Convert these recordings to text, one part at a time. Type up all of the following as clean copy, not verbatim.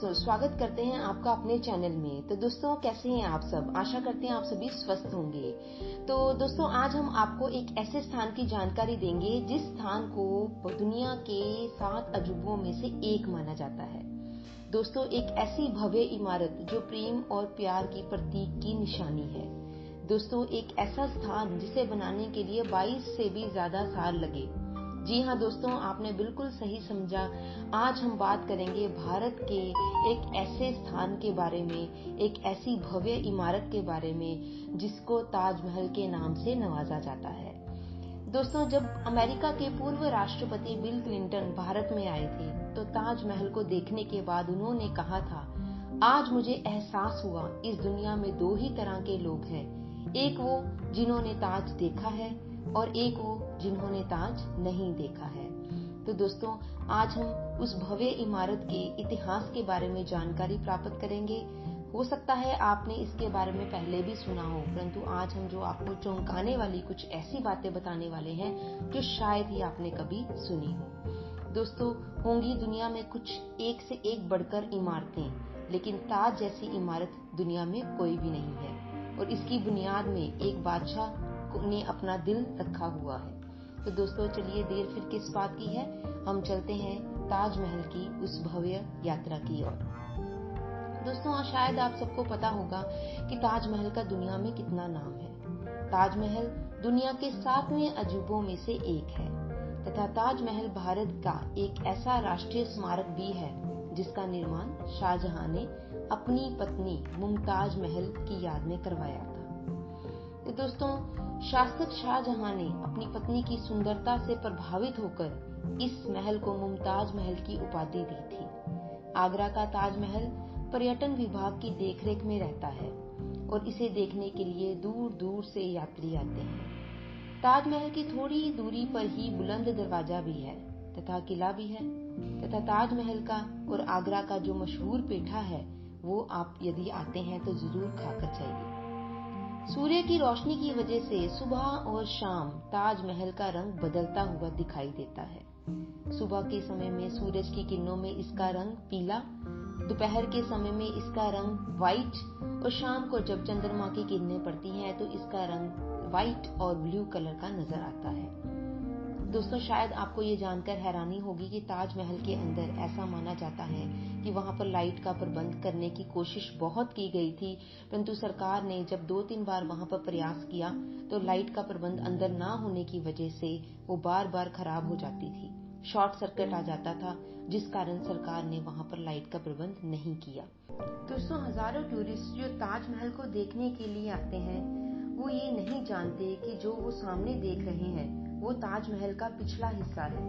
दोस्तों, स्वागत करते हैं आपका अपने चैनल में। तो दोस्तों, कैसे हैं आप सब? आशा करते हैं आप सभी स्वस्थ होंगे। तो दोस्तों, आज हम आपको एक ऐसे स्थान की जानकारी देंगे जिस स्थान को दुनिया के 7 अजूबों में से एक माना जाता है। दोस्तों, एक ऐसी भव्य इमारत जो प्रेम और प्यार की प्रतीक की निशानी है। दोस्तों, एक ऐसा स्थान जिसे बनाने के लिए 22 से भी ज्यादा साल लगे। जी हाँ दोस्तों, आपने बिल्कुल सही समझा। आज हम बात करेंगे भारत के एक ऐसे स्थान के बारे में, एक ऐसी भव्य इमारत के बारे में जिसको ताजमहल के नाम से नवाजा जाता है। दोस्तों, जब अमेरिका के पूर्व राष्ट्रपति बिल क्लिंटन भारत में आए थे तो ताजमहल को देखने के बाद उन्होंने कहा था, आज मुझे एहसास हुआ इस दुनिया में 2 ही तरह के लोग हैं, एक वो जिन्होंने ताज देखा है और एक वो जिन्होंने ताज नहीं देखा है। तो दोस्तों, आज हम उस भव्य इमारत के इतिहास के बारे में जानकारी प्राप्त करेंगे। हो सकता है आपने इसके बारे में पहले भी सुना हो, परंतु आज हम जो आपको चौंकाने वाली कुछ ऐसी बातें बताने वाले हैं जो शायद ही आपने कभी सुनी हो। दोस्तों, होंगी दुनिया में कुछ एक से एक बढ़कर इमारतें, लेकिन ताज जैसी इमारत दुनिया में कोई भी नहीं है और इसकी बुनियाद में एक बादशाह ने अपना दिल रखा हुआ है। तो दोस्तों, चलिए देर फिर किस बात की है, हम चलते हैं ताजमहल की उस भव्य यात्रा की ओर। दोस्तों, शायद आप सबको पता होगा कि ताजमहल का दुनिया में कितना नाम है। ताजमहल दुनिया के 7वें अजूबों में से एक है तथा ताजमहल भारत का एक ऐसा राष्ट्रीय स्मारक भी है जिसका निर्माण शाहजहां ने अपनी पत्नी मुमताज महल की याद में करवाया था। तो दोस्तों, शासक शाहजहां ने अपनी पत्नी की सुंदरता से प्रभावित होकर इस महल को मुमताज महल की उपाधि दी थी। आगरा का ताजमहल पर्यटन विभाग की देखरेख में रहता है और इसे देखने के लिए दूर दूर से यात्री आते हैं। ताजमहल की थोड़ी दूरी पर ही बुलंद दरवाजा भी है तथा किला भी है तथा ताजमहल का और आगरा का जो मशहूर पेठा है वो आप यदि आते हैं तो जरूर खाकर जाइए। सूर्य की रोशनी की वजह से सुबह और शाम ताजमहल का रंग बदलता हुआ दिखाई देता है। सुबह के समय में सूरज की किरणों में इसका रंग पीला, दोपहर के समय में इसका रंग व्हाइट और शाम को जब चंद्रमा की किरणें पड़ती हैं तो इसका रंग व्हाइट और ब्लू कलर का नजर आता है। दोस्तों, शायद आपको ये जानकर हैरानी होगी कि ताजमहल के अंदर ऐसा माना जाता है कि वहां पर लाइट का प्रबंध करने की कोशिश बहुत की गई थी, परंतु सरकार ने जब 2-3 बार वहां पर प्रयास किया तो लाइट का प्रबंध अंदर ना होने की वजह से वो बार बार खराब हो जाती थी, शॉर्ट सर्किट आ जाता था, जिस कारण सरकार ने वहां पर लाइट का प्रबंध नहीं किया। दोस्तों, हजारों टूरिस्ट जो ताजमहल को देखने के लिए आते हैं वो ये नहीं जानते कि जो वो सामने देख रहे हैं वो ताजमहल का पिछला हिस्सा है।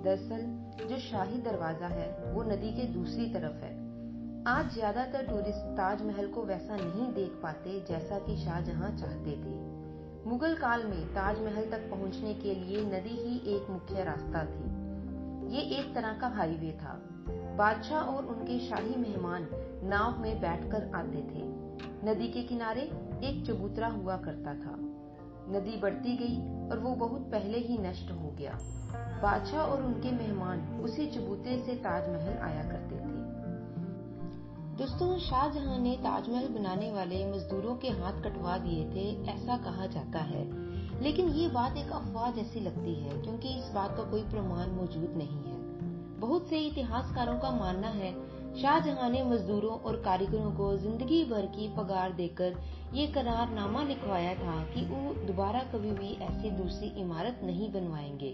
दरअसल जो शाही दरवाजा है वो नदी के दूसरी तरफ है। आज ज्यादातर टूरिस्ट ताजमहल को वैसा नहीं देख पाते जैसा कि शाहजहां चाहते थे। मुगल काल में ताजमहल तक पहुंचने के लिए नदी ही एक मुख्य रास्ता थी। ये एक तरह का हाईवे था। बादशाह और उनके शाही मेहमान नाव में बैठकर आते थे। नदी के किनारे एक चबूतरा हुआ करता था। नदी बढ़ती गई और वो बहुत पहले ही नष्ट हो गया। बादशाह और उनके मेहमान उसी चबूतरे से ताजमहल आया करते थे। दोस्तों, शाहजहां ने ताजमहल बनाने वाले मजदूरों के हाथ कटवा दिए थे, ऐसा कहा जाता है, लेकिन ये बात एक अफवाह जैसी लगती है क्योंकि इस बात का कोई प्रमाण मौजूद नहीं है। बहुत से इतिहासकारों का मानना है शाहजहां ने मजदूरों और कारीगरों को जिंदगी भर की पगार देकर ये करारनामा लिखवाया था कि वो दोबारा कभी भी ऐसी दूसरी इमारत नहीं बनवाएंगे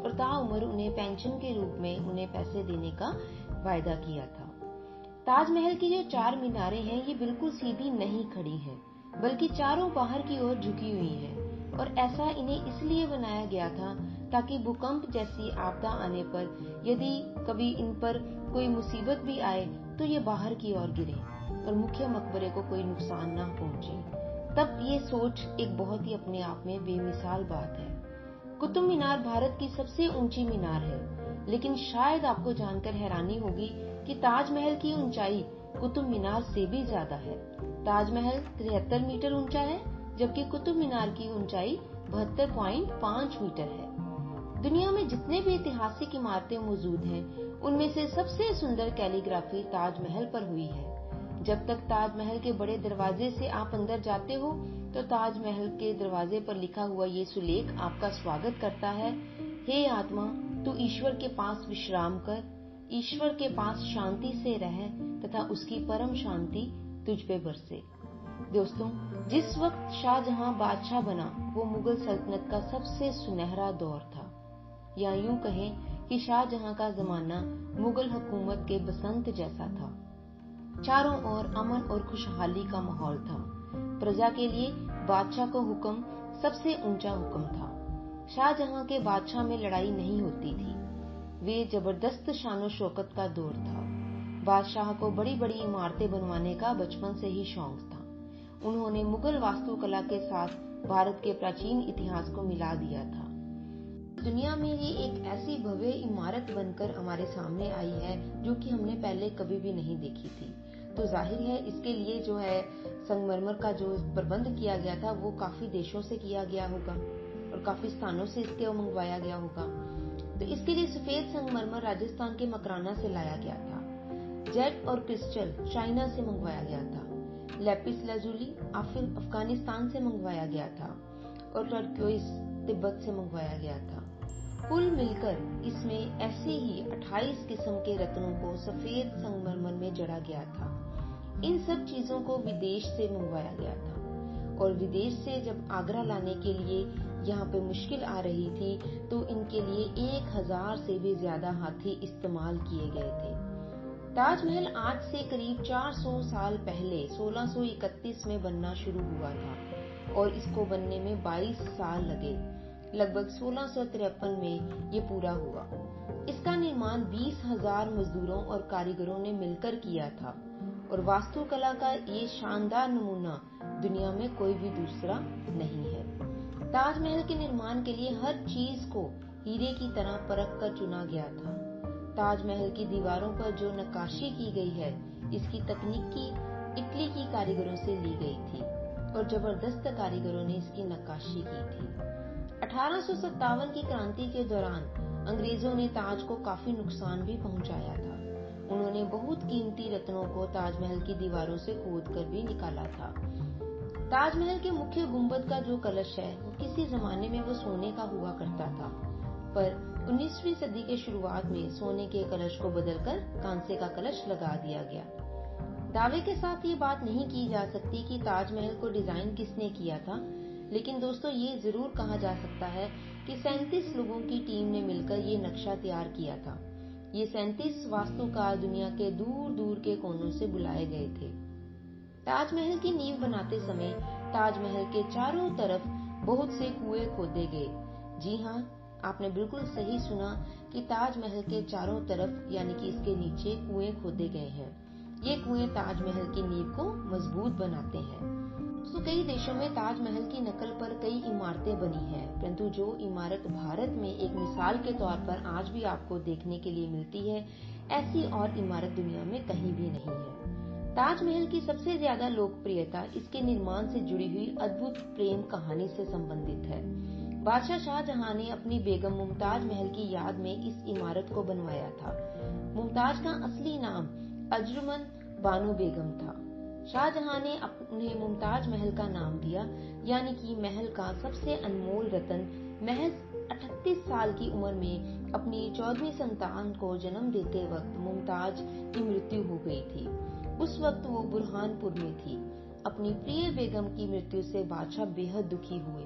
और ताउम्र उन्हें पेंशन के रूप में उन्हें पैसे देने का वायदा किया था। ताजमहल की जो 4 मीनारें हैं ये बिल्कुल सीधी नहीं खड़ी हैं, बल्कि चारों बाहर की ओर झुकी हुई हैं और ऐसा इन्हें इसलिए बनाया गया था ताकि भूकंप जैसी आपदा आने पर यदि कभी इन पर कोई मुसीबत भी आए तो ये बाहर की ओर गिरे और मुख्य मकबरे को कोई नुकसान ना पहुंचे। तब ये सोच एक बहुत ही अपने आप में बेमिसाल बात है। कुतुब मीनार भारत की सबसे ऊंची मीनार है, लेकिन शायद आपको जानकर हैरानी होगी कि ताजमहल की ऊंचाई कुतुब मीनार से भी ज्यादा है। ताजमहल 73 मीटर ऊंचा है जबकि कुतुब मीनार की ऊंचाई 72.5 मीटर है। दुनिया में जितने भी ऐतिहासिक इमारतें मौजूद हैं, उनमें से सबसे सुंदर कैलीग्राफी ताजमहल पर हुई है। जब तक ताजमहल के बड़े दरवाजे से आप अंदर जाते हो, तो ताजमहल के दरवाजे पर लिखा हुआ ये सुलेख आपका स्वागत करता है। हे आत्मा, तू ईश्वर के पास विश्राम कर, ईश्वर के पास शांति से रह तथा उसकी परम शांति तुझ पे बरसे। दोस्तों, जिस वक्त शाहजहां बादशाह बना, वो मुगल सल्तनत का सबसे सुनहरा दौर था, या यूं कहें कि शाहजहां का जमाना मुगल हुकूमत के बसंत जैसा था। चारों ओर अमन और खुशहाली का माहौल था। प्रजा के लिए बादशाह को हुक्म सबसे ऊंचा हुक्म था। शाहजहां के बादशाह में लड़ाई नहीं होती थी। वे जबरदस्त शानो शौकत का दौर था। बादशाह को बड़ी बड़ी इमारतें बनवाने का बचपन से ही शौक था। उन्होंने मुगल वास्तुकला के साथ भारत के प्राचीन इतिहास को मिला दिया था। दुनिया में ये एक ऐसी भव्य इमारत बनकर हमारे सामने आई है जो कि हमने पहले कभी भी नहीं देखी थी। तो जाहिर है इसके लिए जो है संगमरमर का जो प्रबंध किया गया था वो काफी देशों से किया गया होगा और काफी स्थानों से इसके मंगवाया गया होगा। तो इसके लिए सफेद संगमरमर राजस्थान के मकराना से लाया गया था। जेड और क्रिस्टल चाइना से मंगवाया गया था। लेपिस लाजुली अफगानिस्तान से मंगवाया गया था और टर्क्योइस तिब्बत से मंगवाया गया था। कुल मिलकर इसमें ऐसे ही 28 किस्म के रत्नों को सफेद संगमरमर में जड़ा गया था। इन सब चीजों को विदेश से मंगवाया गया था और विदेश से जब आगरा लाने के लिए यहाँ पे मुश्किल आ रही थी, तो इनके लिए 1000 से भी ज्यादा हाथी इस्तेमाल किए गए थे। ताजमहल आज से करीब 400 साल पहले 1631 में बनना शुरू हुआ था और इसको बनने में 22 साल लगे। लगभग 1653 में ये पूरा हुआ। इसका निर्माण 20,000 मजदूरों और कारीगरों ने मिलकर किया था और वास्तुकला का ये शानदार नमूना दुनिया में कोई भी दूसरा नहीं है। ताजमहल के निर्माण के लिए हर चीज को हीरे की तरह परख कर चुना गया था। ताजमहल की दीवारों पर जो नक्काशी की गई है, इसकी तकनीकी इटली की कारीगरों से ली गई थी और जबरदस्त कारीगरों ने इसकी नक्काशी की थी। 1857 की क्रांति के दौरान अंग्रेजों ने ताज को काफी नुकसान भी पहुंचाया था। उन्होंने बहुत कीमती रत्नों को ताजमहल की दीवारों से खोदकर भी निकाला था। ताजमहल के मुख्य गुंबद का जो कलश है, वो किसी जमाने में वो सोने का हुआ करता था, पर 19वीं सदी के शुरुआत में सोने के कलश को बदलकर कांसे का कलश लगा दिया गया। दावे के साथ ये बात नहीं की जा सकती कि ताजमहल को डिजाइन किसने किया था, लेकिन दोस्तों ये जरूर कहा जा सकता है कि 37 लोगों की टीम ने मिलकर ये नक्शा तैयार किया था। ये 37 वास्तुकार दुनिया के दूर दूर के कोनों से बुलाए गए थे। ताजमहल की नींव बनाते समय ताजमहल के चारों तरफ बहुत से कुएं खोदे गए। जी हाँ, आपने बिल्कुल सही सुना कि ताजमहल के चारों तरफ यानी कि इसके नीचे कुएं खोदे गए हैं। ये कुएं ताजमहल की नींव को मजबूत बनाते हैं। तो कई देशों में ताजमहल की नकल पर कई इमारतें बनी हैं, परंतु जो इमारत भारत में एक मिसाल के तौर पर आज भी आपको देखने के लिए मिलती है, ऐसी और इमारत दुनिया में कहीं भी नहीं है। ताजमहल की सबसे ज्यादा लोकप्रियता इसके निर्माण से जुड़ी हुई अद्भुत प्रेम कहानी से संबंधित है। बादशाह शाहजहां ने अपनी बेगम मुमताज महल की याद में इस इमारत को बनवाया था। मुमताज का असली नाम अजरुमन बानो बेगम था। शाहजहां ने उन्हें मुमताज महल का नाम दिया, यानी कि महल का सबसे अनमोल रतन। महज 38 साल की उम्र में अपनी 14वीं संतान को जन्म देते वक्त मुमताज की मृत्यु हो गई थी। उस वक्त वो बुरहानपुर में थी। अपनी प्रिय बेगम की मृत्यु से बादशाह बेहद दुखी हुए,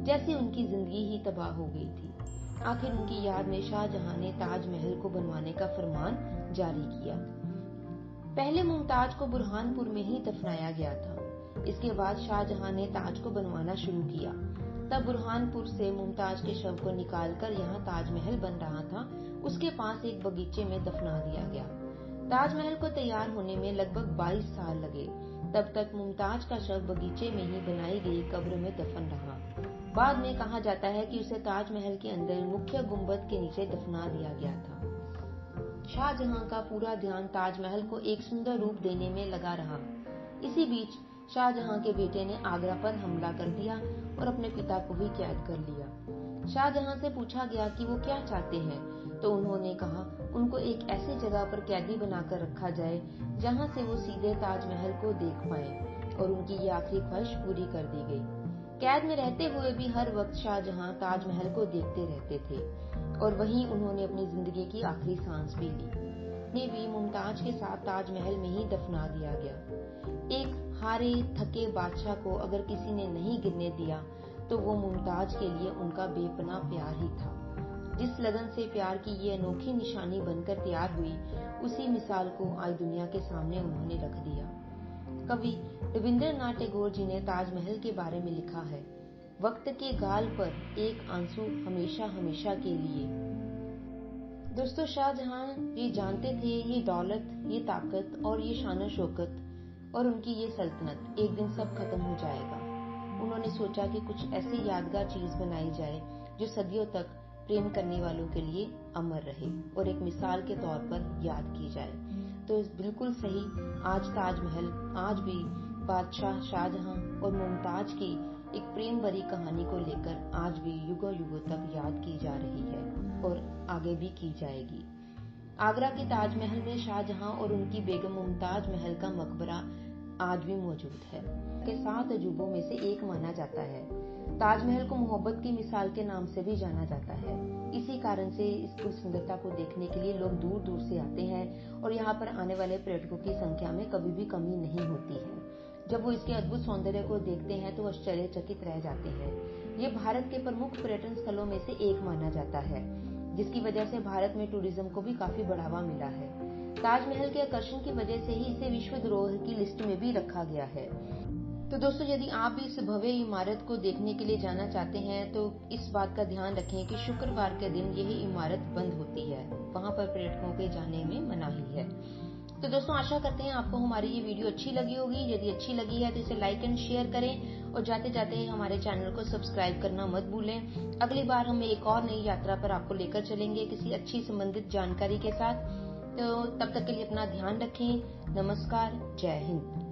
जैसे उनकी जिंदगी ही तबाह हो गई थी। आखिर उनकी याद में शाहजहां ने ताजमहल को बनवाने का फरमान जारी किया। पहले मुमताज को बुरहानपुर में ही दफनाया गया था। इसके बाद शाहजहां ने ताज को बनवाना शुरू किया। तब बुरहानपुर से मुमताज के शव को निकालकर यहाँ ताजमहल बन रहा था, उसके पास एक बगीचे में दफना दिया गया। ताजमहल को तैयार होने में लगभग 22 साल लगे। तब तक मुमताज का शव बगीचे में ही बनाई गई कब्र में दफन रहा। बाद में कहा जाता है कि उसे ताजमहल के अंदर मुख्य गुंबद के नीचे दफना दिया गया था। शाहजहां का पूरा ध्यान ताजमहल को एक सुंदर रूप देने में लगा रहा। इसी बीच शाहजहां के बेटे ने आगरा पर हमला कर दिया और अपने पिता को भी कैद कर लिया। शाहजहां से पूछा गया कि वो क्या चाहते हैं, तो उन्होंने कहा उनको एक ऐसी जगह पर कैदी बनाकर रखा जाए जहां से वो सीधे ताजमहल को देख पाए, और उनकी ये आखिरी ख्वाहिश पूरी कर दी गई। कैद में रहते हुए भी हर वक्त शाहजहां ताजमहल को देखते रहते थे, और वहीं उन्होंने अपनी जिंदगी की आखिरी सांस भी ली। उन्हें भी मुमताज के साथ ताजमहल में ही दफना दिया गया। एक हारे थके बादशाह को अगर किसी ने नहीं गिरने दिया तो वो मुमताज के लिए उनका बेपनाह प्यार ही था। जिस लगन से प्यार की ये अनोखी निशानी बनकर तैयार हुई, उसी मिसाल को आज दुनिया के सामने उन्होंने रख दिया। कवि रविंद्रनाथ टैगोर जी ने ताजमहल के बारे में लिखा है, वक्त के गाल पर एक आंसू हमेशा हमेशा के लिए। दोस्तों, शाहजहां ये जानते थे ये दौलत, ये ताकत और ये शान शौकत और उनकी ये सल्तनत एक दिन सब खत्म हो जाएगा। उन्होंने सोचा कि कुछ ऐसी यादगार चीज बनाई जाए जो सदियों तक प्रेम करने वालों के लिए अमर रहे और एक मिसाल के तौर पर याद की जाए। तो बिल्कुल सही, आज ताजमहल आज भी बादशाह शाहजहां और मुमताज की एक प्रेम भरी कहानी को लेकर आज भी युगों युगों तक याद की जा रही है और आगे भी की जाएगी। आगरा के ताजमहल में शाहजहां और उनकी बेगम मुमताज महल का मकबरा आज भी मौजूद है। के 7 अजूबों में से एक माना जाता है। ताजमहल को मोहब्बत की मिसाल के नाम से भी जाना जाता है। इसी कारण से इसकी सुंदरता को देखने के लिए लोग दूर दूर से आते हैं और यहाँ पर आने वाले पर्यटकों की संख्या में कभी भी कमी नहीं होती है। जब वो इसके अद्भुत सौंदर्य को देखते हैं तो आश्चर्यचकित रह जाते हैं। ये भारत के प्रमुख पर्यटन स्थलों में से एक माना जाता है, जिसकी वजह से भारत में टूरिज्म को भी काफी बढ़ावा मिला है। ताजमहल के आकर्षण की वजह से ही इसे विश्व धरोहर की लिस्ट में भी रखा गया है। तो दोस्तों, यदि आप भी इस भव्य इमारत को देखने के लिए जाना चाहते हैं तो इस बात का ध्यान रखें कि शुक्रवार के दिन यह इमारत बंद होती है, वहां पर पर्यटकों के जाने में मनाही है। तो दोस्तों, आशा करते हैं आपको हमारी ये वीडियो अच्छी लगी होगी। यदि अच्छी लगी है तो इसे लाइक एंड शेयर करें और जाते जाते हमारे चैनल को सब्सक्राइब करना मत भूलें। अगली बार हम एक और नई यात्रा पर आपको लेकर चलेंगे किसी अच्छी संबंधित जानकारी के साथ। तो तब तक के लिए अपना ध्यान रखें। नमस्कार, जय हिंद।